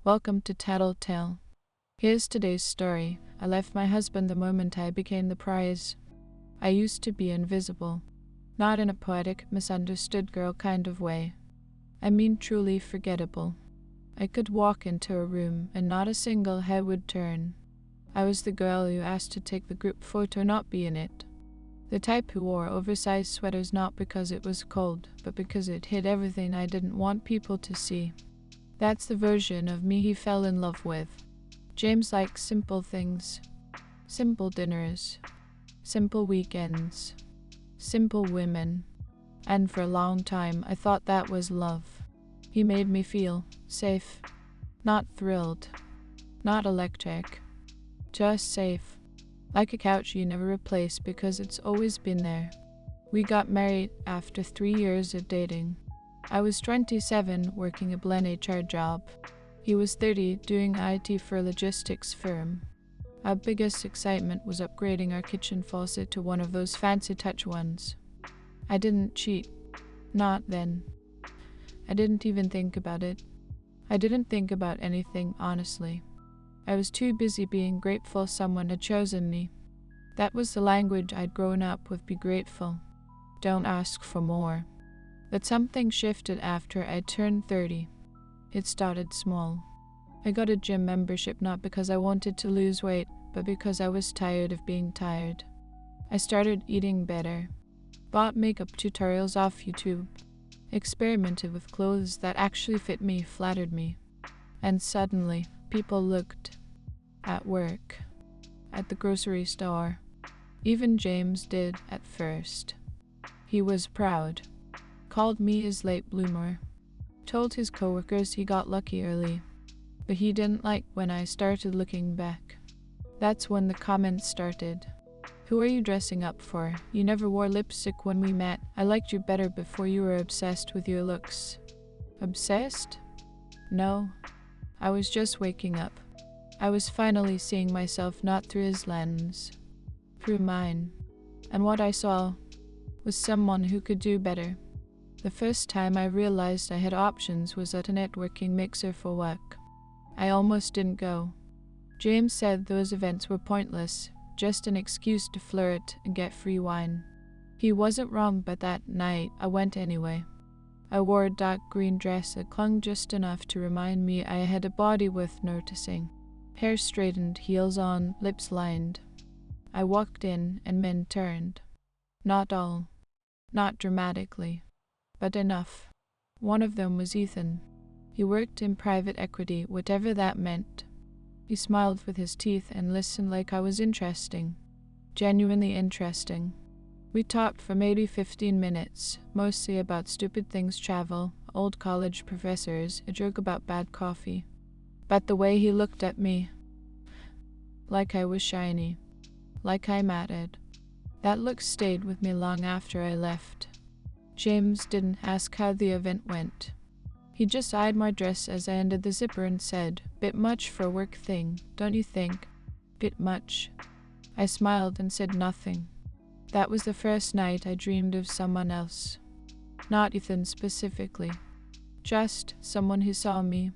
Welcome to Tattletale. Here's today's story. I left my husband the moment I became the prize. I used to be invisible, not in a poetic, misunderstood girl kind of way. I mean truly forgettable. I could walk into a room and not a single head would turn. I was the girl who asked to take the group photo, not be in it. The type who wore oversized sweaters not because it was cold, but because it hid everything I didn't want people to see. That's the version of me he fell in love with. James likes simple things. Simple dinners. Simple weekends. Simple women. And for a long time I thought that was love. He made me feel safe. Not thrilled. Not electric. Just safe. Like a couch you never replace because it's always been there. We got married after 3 years of dating. I was 27, working a blend HR job. He was 30, doing IT for a logistics firm. Our biggest excitement was upgrading our kitchen faucet to one of those fancy touch ones. I didn't cheat. Not then. I didn't even think about it. I didn't think about anything, honestly. I was too busy being grateful someone had chosen me. That was the language I'd grown up with, be grateful. Don't ask for more. But something shifted after I turned 30. It started small. I got a gym membership not because I wanted to lose weight, but because I was tired of being tired. I started eating better. Bought makeup tutorials off YouTube. Experimented with clothes that actually fit me, flattered me. And suddenly, people looked. At work. At the grocery store. Even James did at first. He was proud. Called me his late bloomer. Told his coworkers he got lucky early. But he didn't like when I started looking back. That's when the comments started. Who are you dressing up for? You never wore lipstick when we met. I liked you better before you were obsessed with your looks. Obsessed? No. I was just waking up. I was finally seeing myself not through his lens. Through mine. And what I saw was someone who could do better. The first time I realized I had options was at a networking mixer for work. I almost didn't go. James said those events were pointless, just an excuse to flirt and get free wine. He wasn't wrong, but that night I went anyway. I wore a dark green dress that clung just enough to remind me I had a body worth noticing. Hair straightened, heels on, lips lined. I walked in and men turned. Not all. Not dramatically. But enough. One of them was Ethan. He worked in private equity, whatever that meant. He smiled with his teeth and listened like I was interesting. Genuinely interesting. We talked for maybe 15 minutes, mostly about stupid things, travel, old college professors, a joke about bad coffee. But the way he looked at me, like I was shiny, like I mattered, that look stayed with me long after I left. James didn't ask how the event went. He just eyed my dress as I ended the zipper and said, "Bit much for a work thing, don't you think? Bit much." I smiled and said nothing. That was the first night I dreamed of someone else. Not Ethan specifically. Just someone who saw me.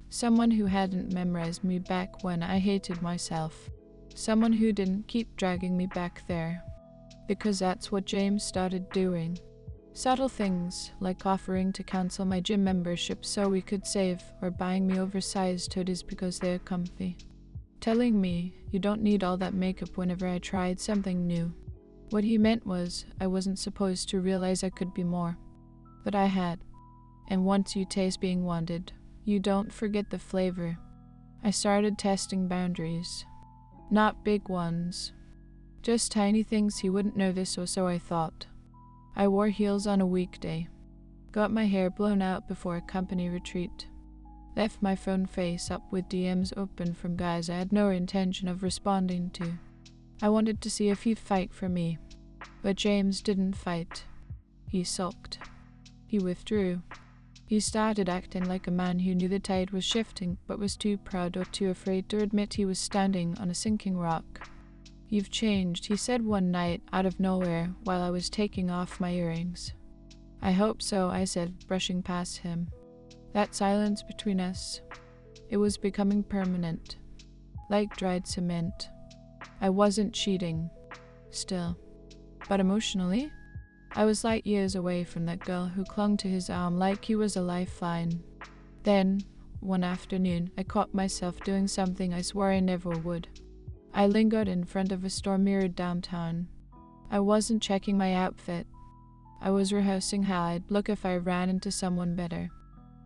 Someone who hadn't memorized me back when I hated myself. Someone who didn't keep dragging me back there. Because that's what James started doing. Subtle things, like offering to cancel my gym membership so we could save, or buying me oversized hoodies because they're comfy. Telling me, you don't need all that makeup whenever I tried something new. What he meant was, I wasn't supposed to realize I could be more. But I had. And once you taste being wanted, you don't forget the flavor. I started testing boundaries. Not big ones. Just tiny things he wouldn't notice, or so I thought. I wore heels on a weekday. Got my hair blown out before a company retreat. Left my phone face up with DMs open from guys I had no intention of responding to. I wanted to see if he'd fight for me. But James didn't fight. He sulked. He withdrew. He started acting like a man who knew the tide was shifting, but was too proud or too afraid to admit he was standing on a sinking rock. "You've changed," he said one night out of nowhere while I was taking off my earrings. "I hope so," I said, brushing past him. That silence between us, It was becoming permanent, like dried cement. I wasn't cheating, still. But emotionally, I was light years away from that girl who clung to his arm like he was a lifeline. Then, one afternoon, I caught myself doing something I swore I never would. I lingered in front of a store mirrored downtown. I wasn't checking my outfit. I was rehearsing how I'd look if I ran into someone better.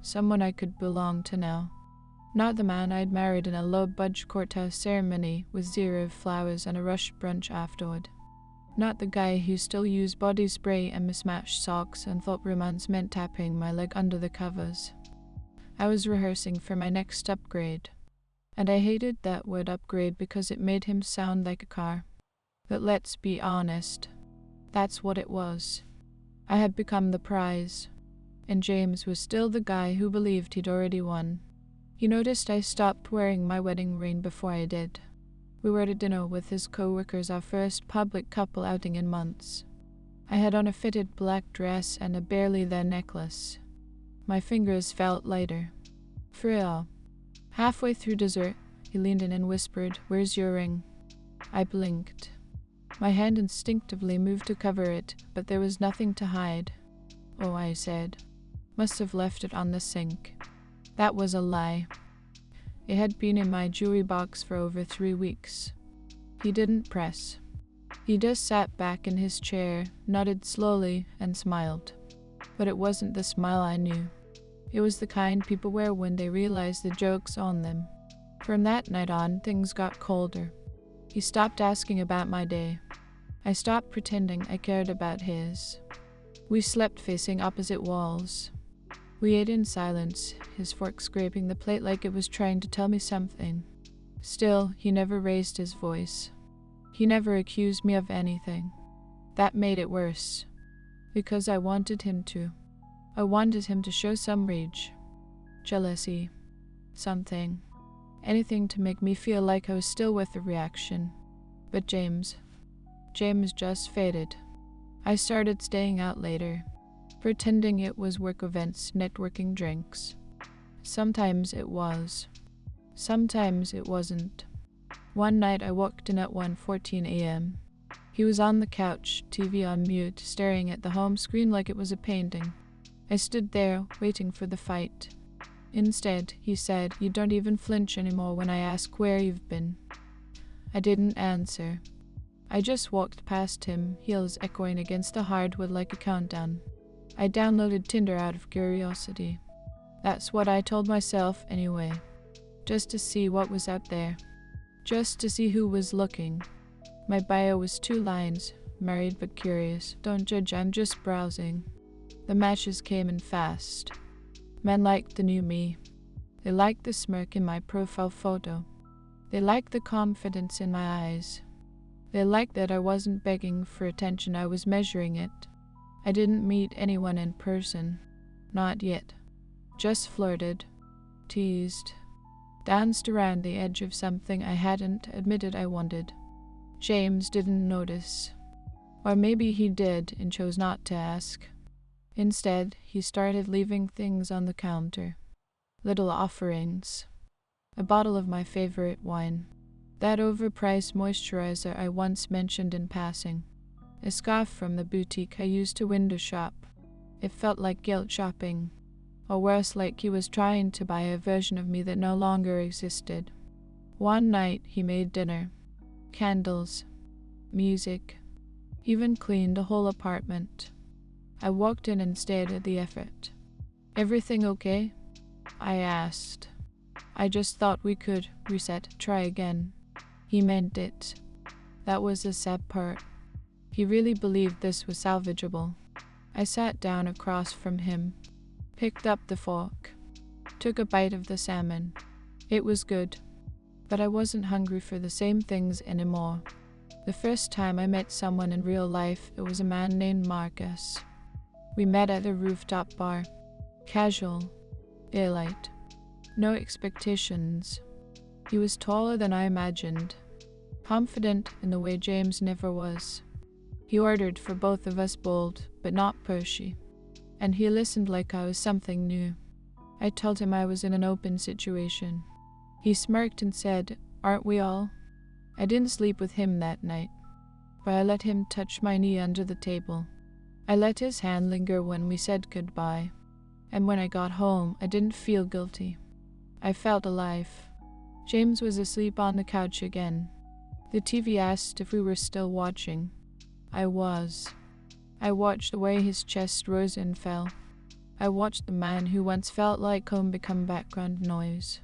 Someone I could belong to now. Not the man I'd married in a low-budget courthouse ceremony with 0 flowers and a rush brunch afterward. Not the guy who still used body spray and mismatched socks and thought romance meant tapping my leg under the covers. I was rehearsing for my next upgrade, and I hated that word upgrade because it made him sound like a car. But let's be honest, that's what it was. I had become the prize, and James was still the guy who believed he'd already won. He noticed I stopped wearing my wedding ring before I did. We were at dinner with his co-workers, our first public couple outing in months. I had on a fitted black dress and a barely there necklace. My fingers felt lighter. For real. Halfway through dessert, he leaned in and whispered, "Where's your ring?" I blinked. My hand instinctively moved to cover it, but there was nothing to hide. "Oh," I said. "Must have left it on the sink." That was a lie. It had been in my jewelry box for over 3 weeks. He didn't press. He just sat back in his chair, nodded slowly, and smiled. But it wasn't the smile I knew. It was the kind people wear when they realize the joke's on them. From that night on, things got colder. He stopped asking about my day. I stopped pretending I cared about his. We slept facing opposite walls. We ate in silence, his fork scraping the plate like it was trying to tell me something. Still, he never raised his voice. He never accused me of anything. That made it worse. Because I wanted him to. I wanted him to show some rage. Jealousy. Something. Anything to make me feel like I was still with the reaction. But James just faded. I started staying out later, pretending it was work events, networking drinks. Sometimes it was. Sometimes it wasn't. One night I walked in at 1:14 a.m. He was on the couch, TV on mute, staring at the home screen like it was a painting. I stood there, waiting for the fight. Instead, he said, "You don't even flinch anymore when I ask where you've been." I didn't answer. I just walked past him, heels echoing against the hardwood like a countdown. I downloaded Tinder out of curiosity. That's what I told myself anyway. Just to see what was out there. Just to see who was looking. My bio was 2 lines, married but curious. Don't judge, I'm just browsing. The matches came in fast. Men liked the new me. They liked the smirk in my profile photo. They liked the confidence in my eyes. They liked that I wasn't begging for attention, I was measuring it. I didn't meet anyone in person. Not yet. Just flirted, teased, danced around the edge of something I hadn't admitted I wanted. James didn't notice. Or maybe he did and chose not to ask. Instead, he started leaving things on the counter. Little offerings. A bottle of my favorite wine. That overpriced moisturizer I once mentioned in passing. A scarf from the boutique I used to window shop. It felt like guilt shopping. Or worse, like he was trying to buy a version of me that no longer existed. One night, he made dinner. Candles. Music. Even cleaned the whole apartment. I walked in and stared at the effort. "Everything okay?" I asked. I just thought we could reset, try again. He meant it. That was the sad part. He really believed this was salvageable. I sat down across from him, picked up the fork, took a bite of the salmon. It was good, but I wasn't hungry for the same things anymore. The first time I met someone in real life, it was a man named Marcus. We met at a rooftop bar. Casual, airlight, no expectations. He was taller than I imagined, confident in the way James never was. He ordered for both of us bold, but not pushy, and he listened like I was something new. I told him I was in an open situation. He smirked and said, "Aren't we all?" I didn't sleep with him that night, but I let him touch my knee under the table. I let his hand linger when we said goodbye, and when I got home, I didn't feel guilty. I felt alive. James was asleep on the couch again. The TV asked if we were still watching. I was. I watched the way his chest rose and fell. I watched the man who once felt like home become background noise.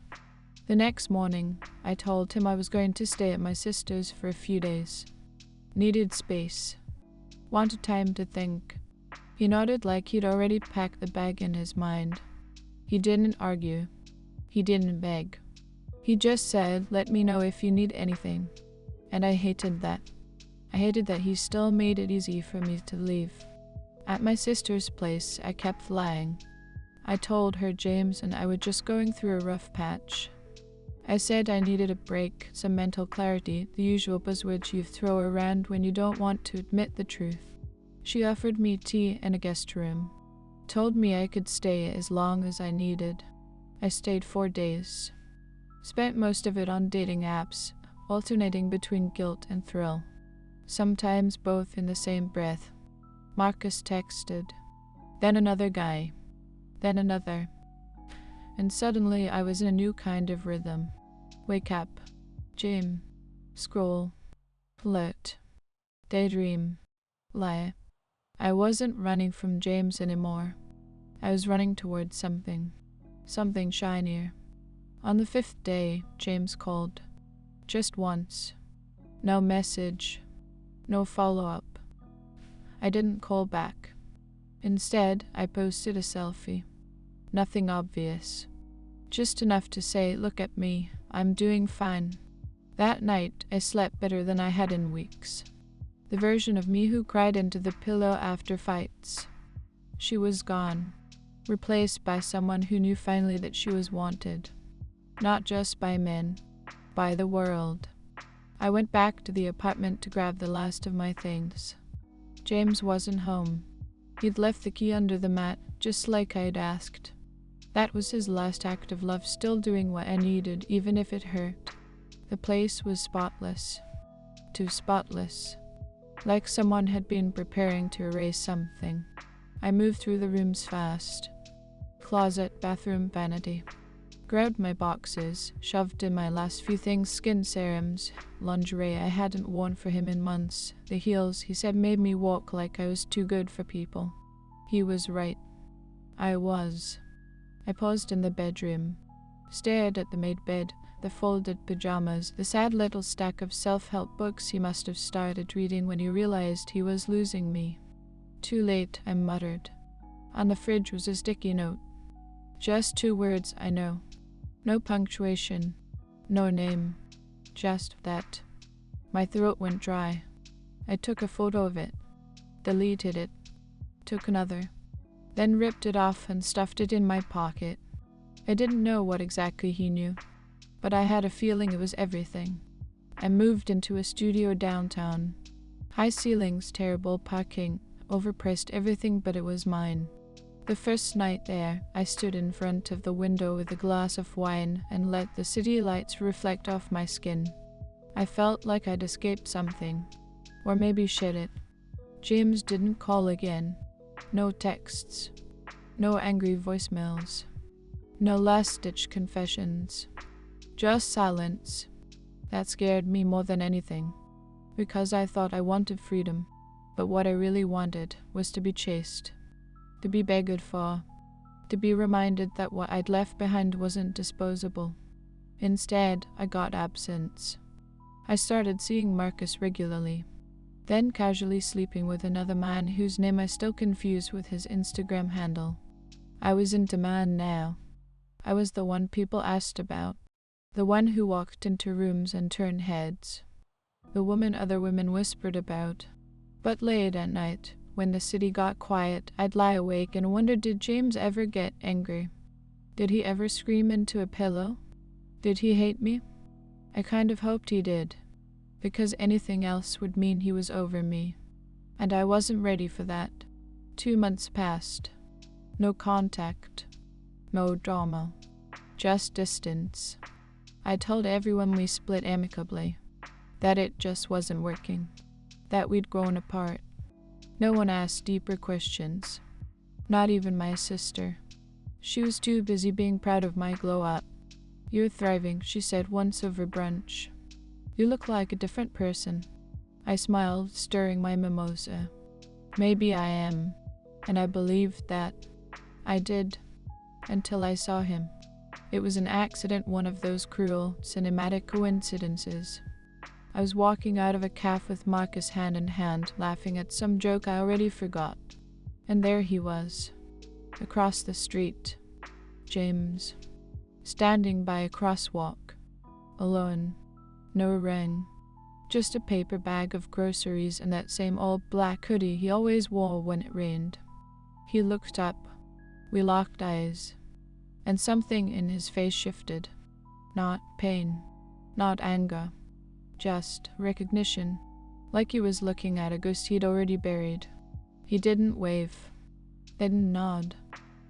The next morning, I told him I was going to stay at my sister's for a few days. Needed space. Wanted time to think. He nodded like he'd already packed the bag in his mind. He didn't argue. He didn't beg. He just said, "Let me know if you need anything." And I hated that. I hated that he still made it easy for me to leave. At my sister's place, I kept lying. I told her James and I were just going through a rough patch. I said I needed a break, some mental clarity, the usual buzzwords you throw around when you don't want to admit the truth. She offered me tea and a guest room. Told me I could stay as long as I needed. I stayed 4 days. Spent most of it on dating apps, alternating between guilt and thrill. Sometimes both in the same breath. Marcus texted. Then another guy. Then another. And suddenly I was in a new kind of rhythm. Wake up. Gym. Scroll. Flirt. Daydream. Lie. I wasn't running from James anymore. I was running towards something. Something shinier. On the 5th day, James called. Just once. No message. No follow-up. I didn't call back. Instead, I posted a selfie. Nothing obvious. Just enough to say, "Look at me, I'm doing fine." That night, I slept better than I had in weeks. The version of me who cried into the pillow after fights. She was gone, replaced by someone who knew finally that she was wanted. Not just by men, by the world. I went back to the apartment to grab the last of my things. James wasn't home. He'd left the key under the mat, just like I'd asked. That was his last act of love, still doing what I needed, even if it hurt. The place was spotless. Too spotless. Like someone had been preparing to erase something. I moved through the rooms fast. Closet, bathroom, vanity. Grabbed my boxes, shoved in my last few things, skin serums, lingerie I hadn't worn for him in months, the heels he said made me walk like I was too good for people. He was right. I was. I paused in the bedroom, stared at the made bed, the folded pajamas, the sad little stack of self-help books he must have started reading when he realized he was losing me. Too late, I muttered. On the fridge was a sticky note. Just 2 words, I know. No punctuation. No name. Just that. My throat went dry. I took a photo of it. Deleted it. Took another. Then ripped it off and stuffed it in my pocket. I didn't know what exactly he knew, but I had a feeling it was everything. I moved into a studio downtown. High ceilings, terrible parking, overpriced everything but it was mine. The first night there, I stood in front of the window with a glass of wine and let the city lights reflect off my skin. I felt like I'd escaped something. Or maybe shit it. James didn't call again. No texts. No angry voicemails. No last-ditch confessions. Just silence. That scared me more than anything. Because I thought I wanted freedom. But what I really wanted was to be chased. To be begged for. To be reminded that what I'd left behind wasn't disposable. Instead, I got absence. I started seeing Marcus regularly. Then casually sleeping with another man whose name I still confuse with his Instagram handle. I was in demand now. I was the one people asked about. The one who walked into rooms and turned heads. The woman other women whispered about. But late at night, when the city got quiet, I'd lie awake and wonder, did James ever get angry? Did he ever scream into a pillow? Did he hate me? I kind of hoped he did, because anything else would mean he was over me. And I wasn't ready for that. 2 months passed. No contact. No drama. Just distance. I told everyone we split amicably, that it just wasn't working, that we'd grown apart. No one asked deeper questions, not even my sister. She was too busy being proud of my glow up. "You're thriving," she said once over brunch. "You look like a different person." I smiled, stirring my mimosa. Maybe I am, and I believed that. I did, until I saw him. It was an accident, one of those cruel, cinematic coincidences. I was walking out of a cafe with Marcus hand in hand, laughing at some joke I already forgot. And there he was, across the street. James, standing by a crosswalk, alone, no ring, just a paper bag of groceries and that same old black hoodie he always wore when it rained. He looked up. We locked eyes, and something in his face shifted. Not pain, not anger, just recognition, like he was looking at a ghost he'd already buried. He didn't wave, didn't nod,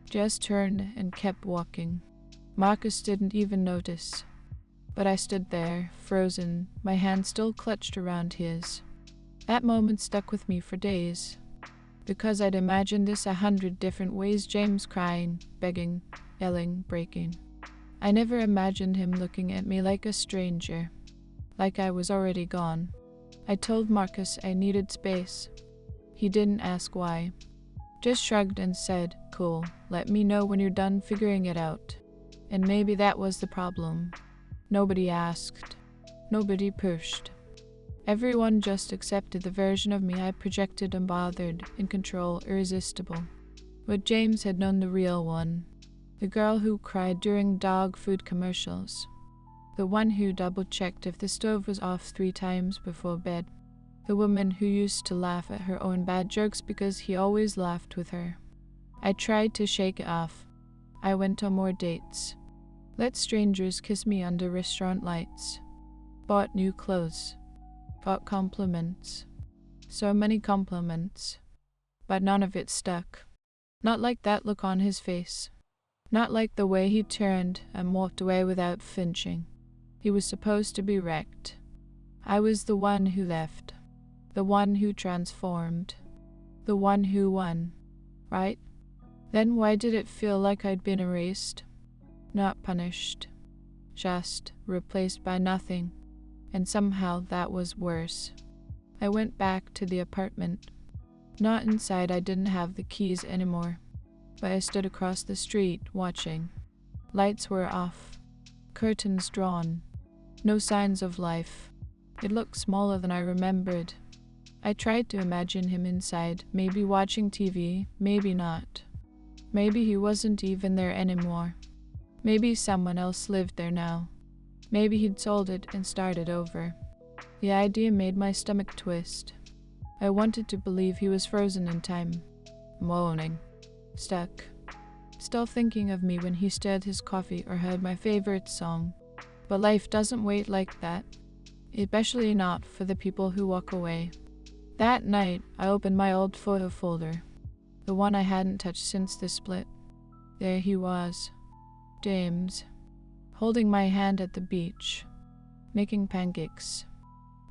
just turned and kept walking. Marcus didn't even notice, but I stood there, frozen, my hand still clutched around his. That moment stuck with me for days, because I'd imagined this 100 different ways. James crying, begging, yelling, breaking. I never imagined him looking at me like a stranger, like I was already gone. I told Marcus I needed space. He didn't ask why, just shrugged and said, "Cool, let me know when you're done figuring it out." And maybe that was the problem. Nobody asked, nobody pushed. Everyone just accepted the version of me I projected, unbothered, in control, irresistible. But James had known the real one, the girl who cried during dog food commercials, the one who double-checked if the stove was off 3 times before bed, the woman who used to laugh at her own bad jokes because he always laughed with her. I tried to shake it off. I went on more dates, let strangers kiss me under restaurant lights, bought new clothes, bought compliments. So many compliments, but none of it stuck. Not like that look on his face. Not like the way he turned and walked away without flinching. He was supposed to be wrecked. I was the one who left, the one who transformed, the one who won, right? Then why did it feel like I'd been erased? Not punished, just replaced by nothing. And somehow that was worse. I went back to the apartment. Not inside, I didn't have the keys anymore, but I stood across the street, watching. Lights were off, curtains drawn, no signs of life. It looked smaller than I remembered. I tried to imagine him inside, maybe watching TV, maybe not. Maybe he wasn't even there anymore. Maybe someone else lived there now. Maybe he'd sold it and started over. The idea made my stomach twist. I wanted to believe he was frozen in time, moaning, stuck, still thinking of me when he stirred his coffee or heard my favorite song. But life doesn't wait like that, especially not for the people who walk away. That night, I opened my old photo folder, the one I hadn't touched since the split. There he was, James, holding my hand at the beach, making pancakes,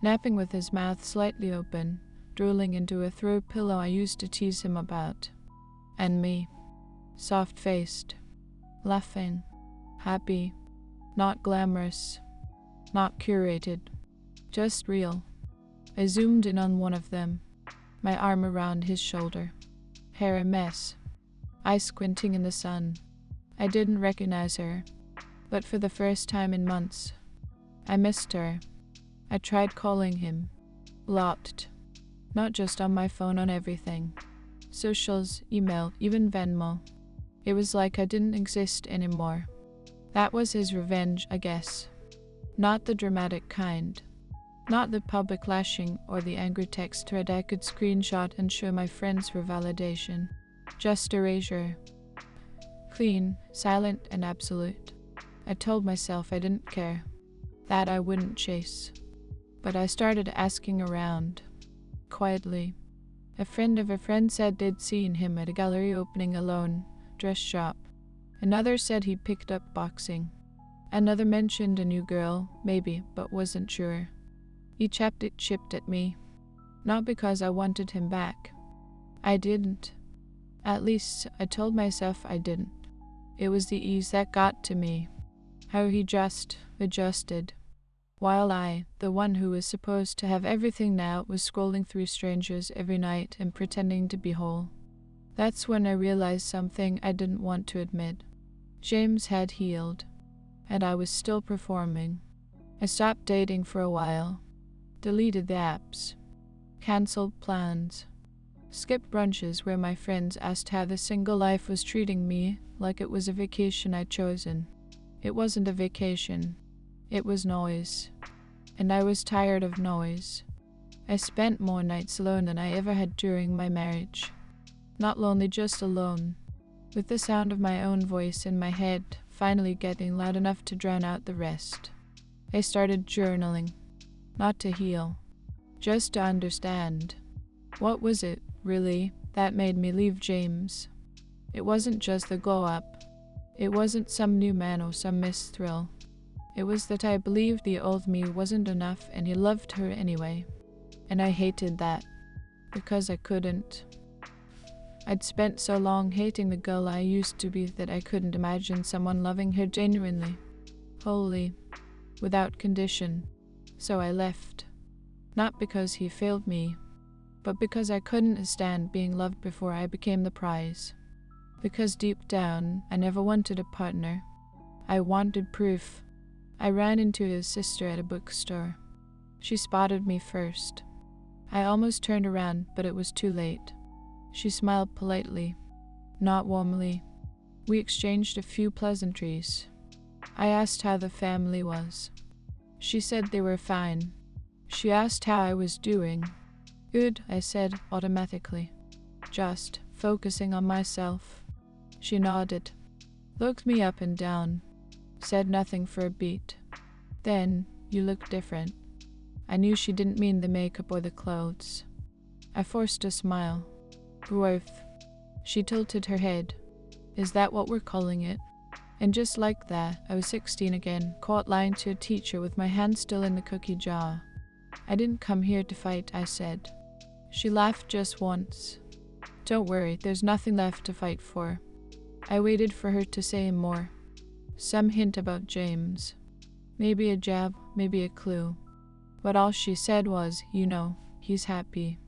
napping with his mouth slightly open, drooling into a throw pillow I used to tease him about. And me, soft-faced, laughing, happy, not glamorous, not curated, just real. I zoomed in on one of them, my arm around his shoulder, hair a mess, eyes squinting in the sun. I didn't recognize her, but for the first time in months, I missed her. I tried calling him, blocked, not just on my phone, on everything. Socials, email, even Venmo. It was like I didn't exist anymore. That was his revenge, I guess. Not the dramatic kind. Not the public lashing or the angry text thread I could screenshot and show my friends for validation. Just erasure. Clean, silent, and absolute. I told myself I didn't care, that I wouldn't chase. But I started asking around, quietly. A friend of a friend said they'd seen him at a gallery opening alone, dress shop. Another said he picked up boxing. Another mentioned a new girl, maybe, but wasn't sure. Each it chipped at me. Not because I wanted him back. I didn't. At least, I told myself I didn't. It was the ease that got to me. How he just adjusted. While I, the one who was supposed to have everything now, was scrolling through strangers every night and pretending to be whole. That's when I realized something I didn't want to admit. James had healed, and I was still performing. I stopped dating for a while, deleted the apps, cancelled plans, skipped brunches where my friends asked how the single life was treating me like it was a vacation I'd chosen. It wasn't a vacation. It was noise. And I was tired of noise. I spent more nights alone than I ever had during my marriage. Not lonely, just alone, with the sound of my own voice in my head finally getting loud enough to drown out the rest. I started journaling, not to heal, just to understand. What was it, really, that made me leave James? It wasn't just the glow up. It wasn't some new man or some missed thrill. It was that I believed the old me wasn't enough and he loved her anyway. And I hated that, because I couldn't. I'd spent so long hating the girl I used to be that I couldn't imagine someone loving her genuinely, wholly, without condition. So I left. Not because he failed me, but because I couldn't stand being loved before I became the prize. Because deep down, I never wanted a partner. I wanted proof. I ran into his sister at a bookstore. She spotted me first. I almost turned around, but it was too late. She smiled politely, not warmly. We exchanged a few pleasantries. I asked how the family was. She said they were fine. She asked how I was doing. Good, I said automatically, just focusing on myself. She nodded, looked me up and down, said nothing for a beat. Then, you look different. I knew she didn't mean the makeup or the clothes. I forced a smile. Growth. She tilted her head. Is that what we're calling it? And just like that, I was 16 again, caught lying to a teacher with my hand still in the cookie jar. I didn't come here to fight, I said. She laughed just once. Don't worry, there's nothing left to fight for. I waited for her to say more. Some hint about James. Maybe a jab, maybe a clue. But all she said was, you know, he's happy.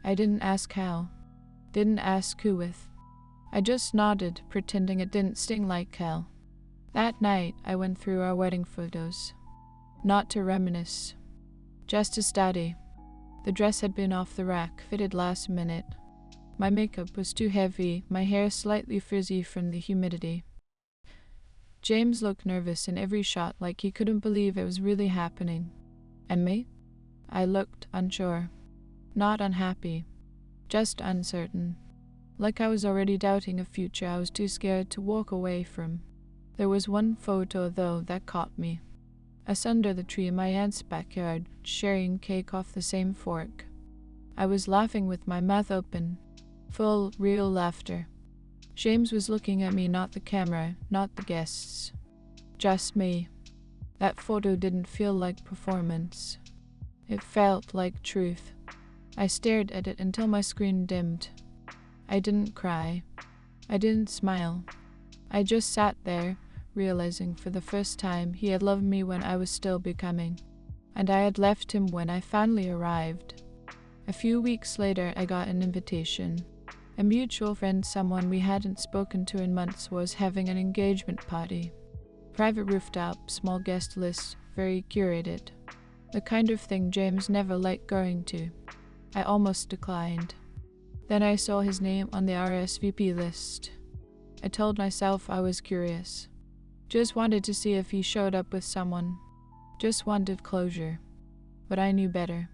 I didn't ask how. Didn't ask who with. I just nodded, pretending it didn't sting like hell. That night, I went through our wedding photos. Not to reminisce. Just to study. The dress had been off the rack, fitted last minute. My makeup was too heavy, my hair slightly frizzy from the humidity. James looked nervous in every shot, like he couldn't believe it was really happening. And me? I looked unsure. Not unhappy. Just uncertain. Like I was already doubting a future I was too scared to walk away from. There was one photo, though, that caught me. Us under the tree in my aunt's backyard, sharing cake off the same fork. I was laughing with my mouth open. Full, real laughter. James was looking at me, not the camera, not the guests. Just me. That photo didn't feel like performance. It felt like truth. I stared at it until my screen dimmed. I didn't cry. I didn't smile. I just sat there, realizing for the first time he had loved me when I was still becoming, and I had left him when I finally arrived. A few weeks later, I got an invitation. A mutual friend, someone we hadn't spoken to in months, was having an engagement party. Private rooftop, small guest list, very curated. The kind of thing James never liked going to. I almost declined. Then I saw his name on the RSVP list. I told myself I was curious. Just wanted to see if he showed up with someone. Just wanted closure. But I knew better.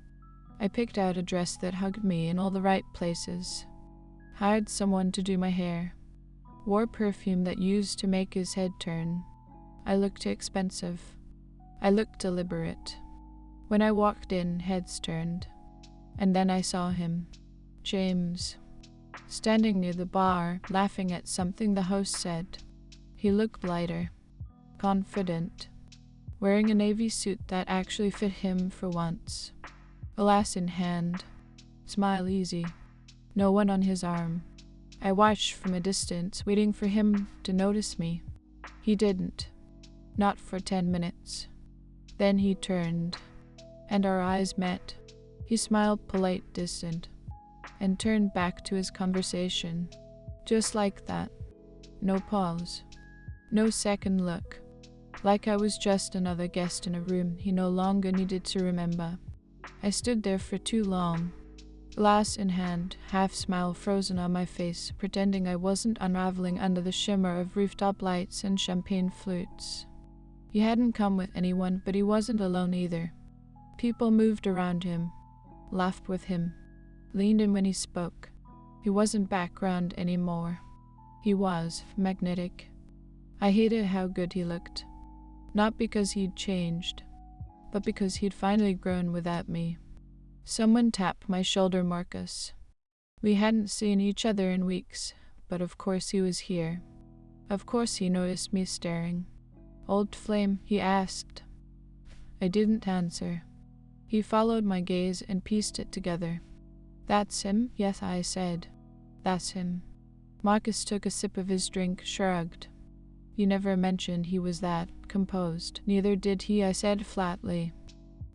I picked out a dress that hugged me in all the right places. Hired someone to do my hair. Wore perfume that used to make his head turn. I looked expensive. I looked deliberate. When I walked in, heads turned. And then I saw him. James. Standing near the bar, laughing at something the host said. He looked lighter. confident, wearing a navy suit that actually fit him for once. A glass in hand, smile easy, no one on his arm. I watched from a distance, waiting for him to notice me. He didn't. Not for 10 minutes. Then he turned, and our eyes met. He smiled polite, distant, and turned back to his conversation. Just like that. No pause. No second look. Like I was just another guest in a room he no longer needed to remember. I stood there for too long, glass in hand, half smile frozen on my face, pretending I wasn't unraveling under the shimmer of rooftop lights and champagne flutes. He hadn't come with anyone, but he wasn't alone either. People moved around him, laughed with him, leaned in when he spoke. He wasn't background anymore. He was magnetic. I hated how good he looked. Not because he'd changed, but because he'd finally grown without me. Someone tapped my shoulder, Marcus. We hadn't seen each other in weeks, but of course he was here. Of course he noticed me staring. Old flame, he asked. I didn't answer. He followed my gaze and pieced it together. That's him? Yes, I said. That's him. Marcus took a sip of his drink, shrugged. You never mentioned he was that composed. Neither did he, I said flatly.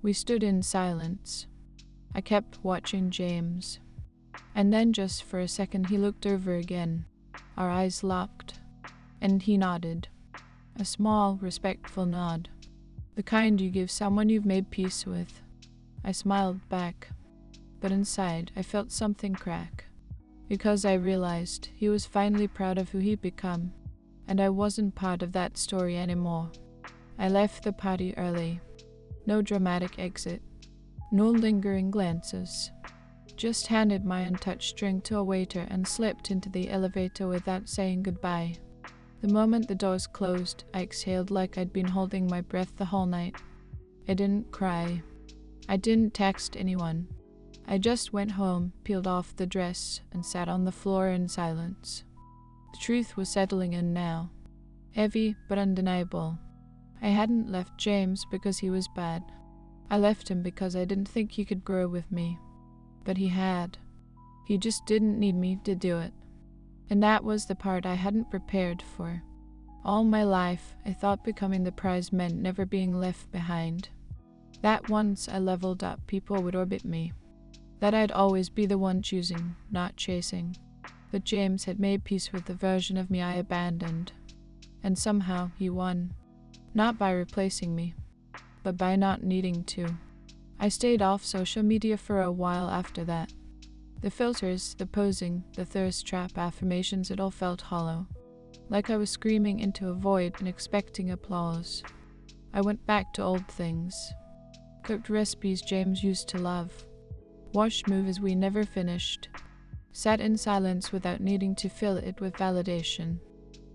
We stood in silence. I kept watching James. And then just for a second he looked over again. Our eyes locked. And he nodded. A small, respectful nod. The kind you give someone you've made peace with. I smiled back. But inside I felt something crack. Because I realized he was finally proud of who he'd become. And I wasn't part of that story anymore. I left the party early. No dramatic exit. No lingering glances. Just handed my untouched drink to a waiter and slipped into the elevator without saying goodbye. The moment the doors closed, I exhaled like I'd been holding my breath the whole night. I didn't cry. I didn't text anyone. I just went home, peeled off the dress, and sat on the floor in silence. The truth was settling in now. Heavy but undeniable. I hadn't left James because he was bad. I left him because I didn't think he could grow with me. But he had. He just didn't need me to do it. And that was the part I hadn't prepared for. All my life, I thought becoming the prize meant never being left behind. That once I leveled up, people would orbit me. That I'd always be the one choosing, not chasing. But James had made peace with the version of me I abandoned. And somehow he won. Not by replacing me, but by not needing to. I stayed off social media for a while after that. The filters, the posing, the thirst trap affirmations, it all felt hollow. Like I was screaming into a void and expecting applause. I went back to old things. Cooked recipes James used to love. Watched movies we never finished. Sat in silence without needing to fill it with validation.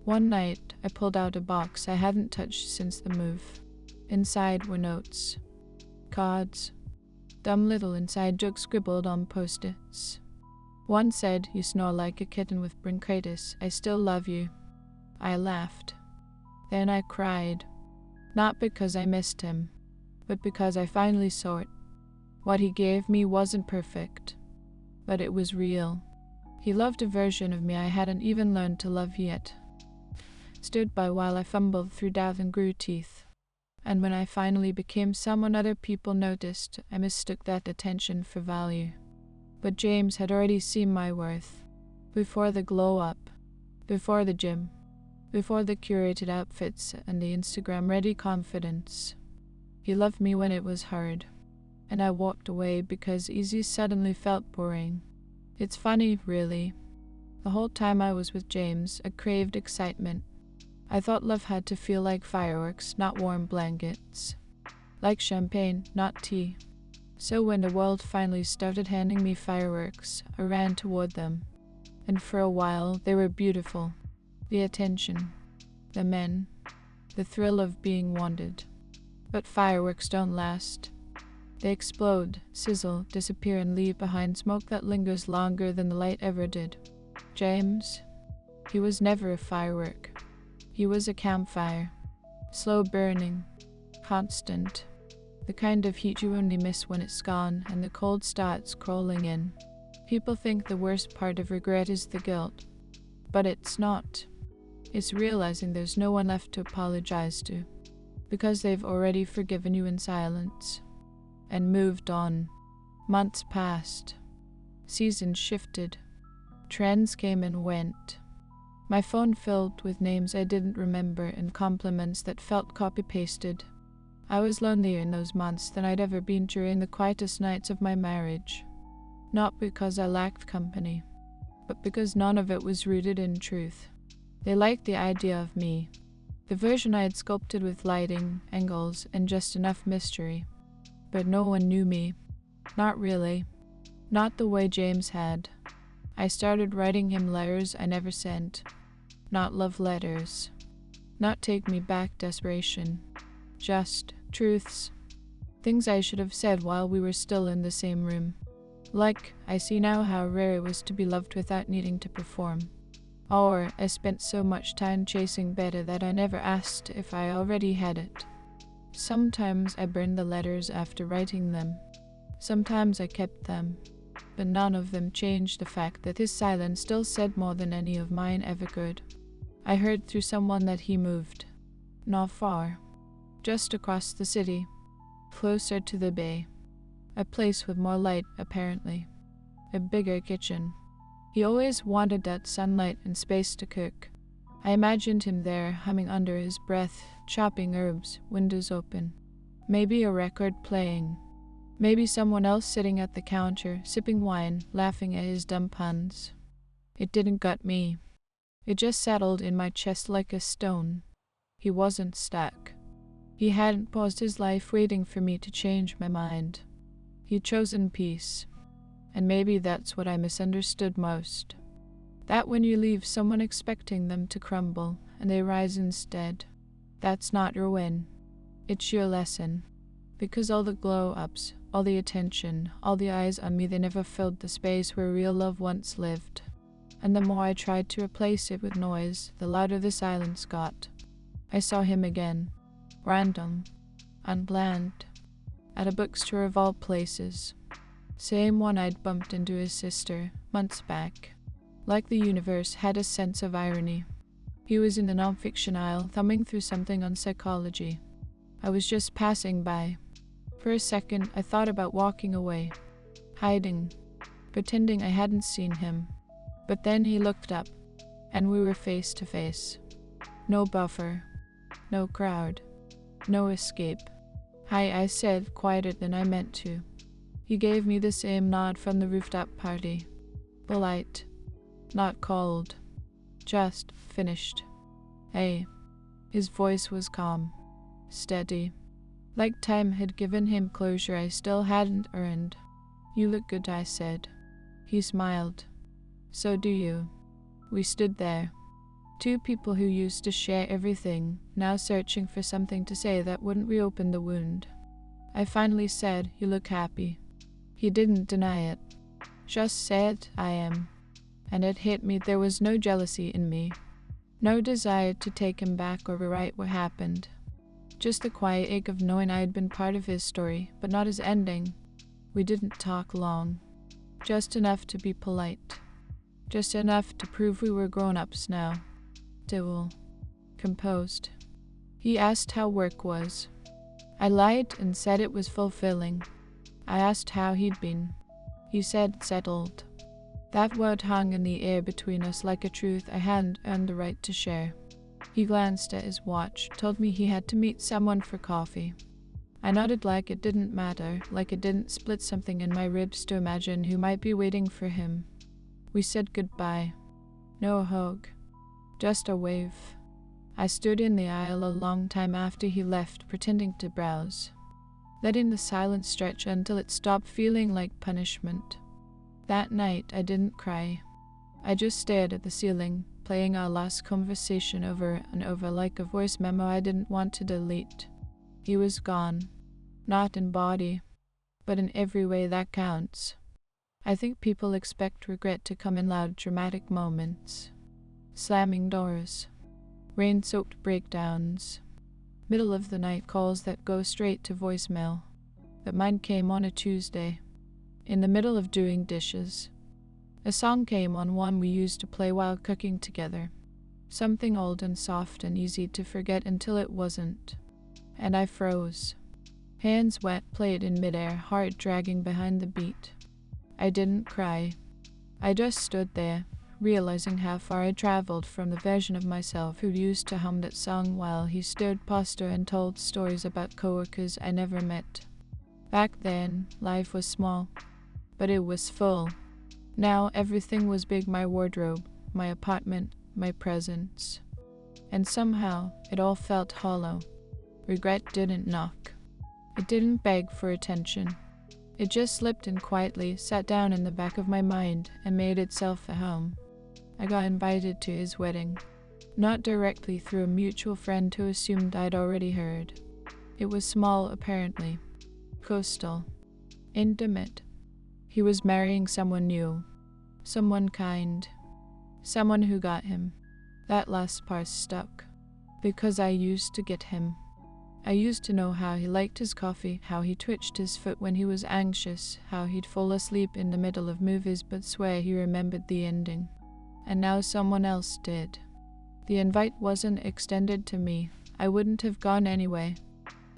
One night, I pulled out a box I hadn't touched since the move. Inside were notes. Cards. Dumb little inside jokes scribbled on post-its. One said, "You snore like a kitten with bronchitis. I still love you." I laughed. Then I cried. Not because I missed him, but because I finally saw it. What he gave me wasn't perfect, but it was real. He loved a version of me I hadn't even learned to love yet. Stood by while I fumbled through doubt and grew teeth. And when I finally became someone other people noticed, I mistook that attention for value. But James had already seen my worth. Before the glow-up, before the gym, before the curated outfits and the Instagram-ready confidence. He loved me when it was hard. And I walked away because easy suddenly felt boring. It's funny, really. The whole time I was with James, I craved excitement. I thought love had to feel like fireworks, not warm blankets. Like champagne, not tea. So when the world finally started handing me fireworks, I ran toward them. And for a while, they were beautiful. The attention, the men, the thrill of being wanted. But fireworks don't last. They explode, sizzle, disappear, and leave behind smoke that lingers longer than the light ever did. James, he was never a firework. He was a campfire. Slow burning. Constant. The kind of heat you only miss when it's gone and the cold starts crawling in. People think the worst part of regret is the guilt. But it's not. It's realizing there's no one left to apologize to, because they've already forgiven you in silence. And moved on. Months passed. Seasons shifted. Trends came and went. My phone filled with names I didn't remember and compliments that felt copy-pasted. I was lonelier in those months than I'd ever been during the quietest nights of my marriage. Not because I lacked company, but because none of it was rooted in truth. They liked the idea of me, the version I had sculpted with lighting, angles, and just enough mystery. But no one knew me. Not really. Not the way James had. I started writing him letters I never sent. Not love letters. Not take me back desperation. Just truths. Things I should have said while we were still in the same room. Like, I see now how rare it was to be loved without needing to perform. Or, I spent so much time chasing better that I never asked if I already had it. Sometimes I burned the letters after writing them. Sometimes I kept them. But none of them changed the fact that his silence still said more than any of mine ever could. I heard through someone that he moved. Not far. Just across the city. Closer to the bay. A place with more light, apparently. A bigger kitchen. He always wanted that sunlight and space to cook. I imagined him there, humming under his breath, chopping herbs, windows open. Maybe a record playing. Maybe someone else sitting at the counter, sipping wine, laughing at his dumb puns. It didn't gut me. It just settled in my chest like a stone. He wasn't stuck. He hadn't paused his life waiting for me to change my mind. He'd chosen peace. And maybe that's what I misunderstood most. That when you leave someone expecting them to crumble, and they rise instead, that's not your win. It's your lesson. Because all the glow-ups, all the attention, all the eyes on me, they never filled the space where real love once lived. And the more I tried to replace it with noise, the louder the silence got. I saw him again. Random. Unplanned. At a bookstore of all places. Same one I'd bumped into his sister, months back. Like the universe had a sense of irony. He was in the nonfiction aisle, thumbing through something on psychology. I was just passing by. For a second, I thought about walking away. Hiding. Pretending I hadn't seen him. But then he looked up, and we were face to face. No buffer. No crowd. No escape. Hi, I said, quieter than I meant to. He gave me the same nod from the rooftop party. Polite. Not cold. Just finished. Hey. His voice was calm. Steady. Like time had given him closure I still hadn't earned. You look good, I said. He smiled. So do you. We stood there. Two people who used to share everything, now searching for something to say that wouldn't reopen the wound. I finally said, you look happy. He didn't deny it. Just said, I am. And it hit me there was no jealousy in me. No desire to take him back or rewrite what happened. Just the quiet ache of knowing I had been part of his story, but not his ending. We didn't talk long. Just enough to be polite. Just enough to prove we were grown-ups now. Dual. Composed. He asked how work was. I lied and said it was fulfilling. I asked how he'd been. He said settled. That word hung in the air between us like a truth I hadn't earned the right to share. He glanced at his watch, told me he had to meet someone for coffee. I nodded like it didn't matter, like it didn't split something in my ribs to imagine who might be waiting for him. We said goodbye. No hug. Just a wave. I stood in the aisle a long time after he left, pretending to browse. Letting the silence stretch until it stopped feeling like punishment. That night, I didn't cry. I just stared at the ceiling, playing our last conversation over and over like a voice memo I didn't want to delete. He was gone. Not in body, but in every way that counts. I think people expect regret to come in loud, dramatic moments. Slamming doors. Rain-soaked breakdowns. Middle of the night calls that go straight to voicemail. But mine came on a Tuesday, in the middle of doing dishes. A song came on, one we used to play while cooking together. Something old and soft and easy to forget until it wasn't. And I froze. Hands wet, played in midair, heart dragging behind the beat. I didn't cry. I just stood there, realizing how far I traveled from the version of myself who used to hum that song while he stirred pasta and told stories about coworkers I never met. Back then, life was small, but it was full. Now everything was big: my wardrobe, my apartment, my presents. And somehow it all felt hollow. Regret didn't knock. It didn't beg for attention. It just slipped in quietly, sat down in the back of my mind, and made itself a home. I got invited to his wedding, not directly, through a mutual friend who assumed I'd already heard. It was small, apparently. Coastal. Intimate. He was marrying someone new. Someone kind. Someone who got him. That last part stuck. Because I used to get him. I used to know how he liked his coffee, how he twitched his foot when he was anxious, how he'd fall asleep in the middle of movies but swear he remembered the ending. And now someone else did. The invite wasn't extended to me. I wouldn't have gone anyway.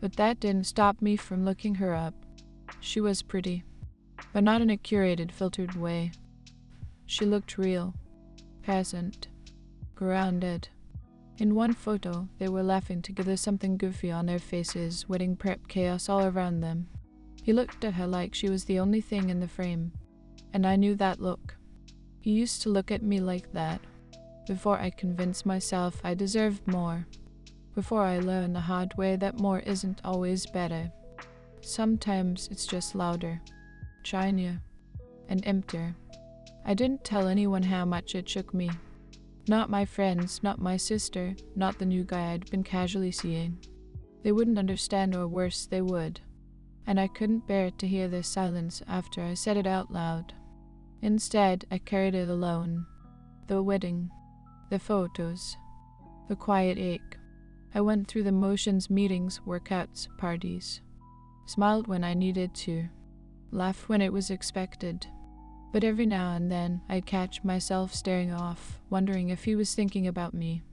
But that didn't stop me from looking her up. She was pretty, but not in a curated, filtered way. She looked real, present, grounded. In one photo, they were laughing together, something goofy on their faces, wedding prep chaos all around them. He looked at her like she was the only thing in the frame, and I knew that look. He used to look at me like that, before I convinced myself I deserved more, before I learned the hard way that more isn't always better. Sometimes it's just louder, shinier, and emptier. I didn't tell anyone how much it shook me. Not my friends, not my sister, not the new guy I'd been casually seeing. They wouldn't understand, or worse, they would. And I couldn't bear to hear their silence after I said it out loud. Instead, I carried it alone. The wedding, the photos, the quiet ache. I went through the motions: meetings, workouts, parties. Smiled when I needed to. Laughed when it was expected. But every now and then, I'd catch myself staring off, wondering if he was thinking about me.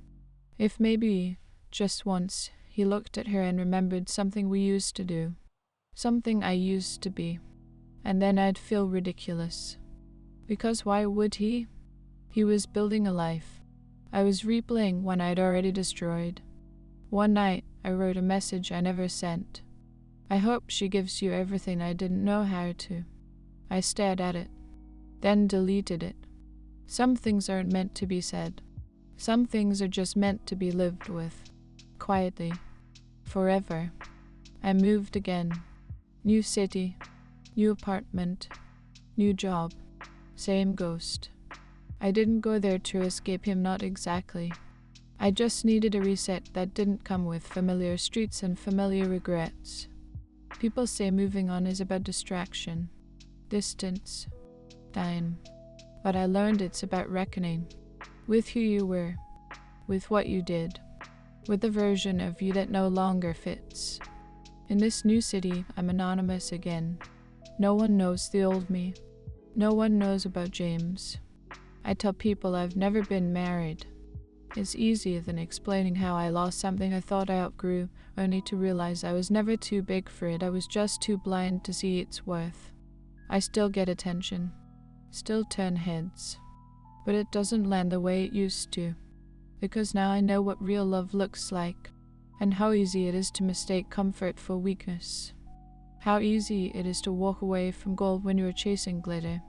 If maybe, just once, he looked at her and remembered something we used to do. Something I used to be. And then I'd feel ridiculous. Because why would he? He was building a life. I was replaying one I'd already destroyed. One night, I wrote a message I never sent. I hope she gives you everything I didn't know how to. I stared at it, then deleted it. Some things aren't meant to be said. Some things are just meant to be lived with, quietly, forever. I moved again. New city, new apartment, new job, same ghost. I didn't go there to escape him, not exactly. I just needed a reset that didn't come with familiar streets and familiar regrets. People say moving on is about distraction, distance, time. But I learned it's about reckoning with who you were, with what you did, with the version of you that no longer fits. In this new city, I'm anonymous again. No one knows the old me. No one knows about James. I tell people I've never been married. It's easier than explaining how I lost something I thought I outgrew, only to realize I was never too big for it. I was just too blind to see its worth. I still get attention, still turn heads, but it doesn't land the way it used to, because now I know what real love looks like, and how easy it is to mistake comfort for weakness. How easy it is to walk away from gold when you're chasing glitter.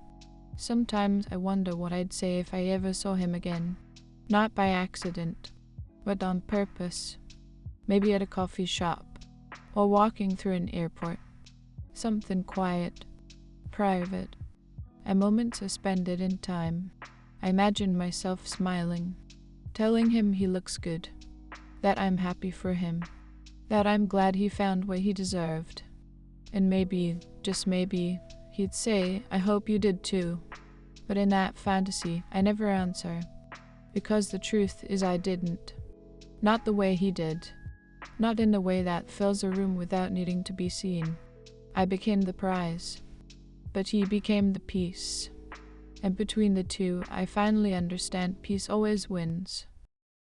Sometimes I wonder what I'd say if I ever saw him again. Not by accident, but on purpose. Maybe at a coffee shop, or walking through an airport. Something quiet, private, a moment suspended in time. I imagine myself smiling, telling him he looks good, that I'm happy for him, that I'm glad he found what he deserved. And maybe, just maybe, he'd say, I hope you did too. But in that fantasy, I never answer. Because the truth is I didn't. Not the way he did. Not in a way that fills a room without needing to be seen. I became the prize, but he became the peace. And between the two, I finally understand peace always wins.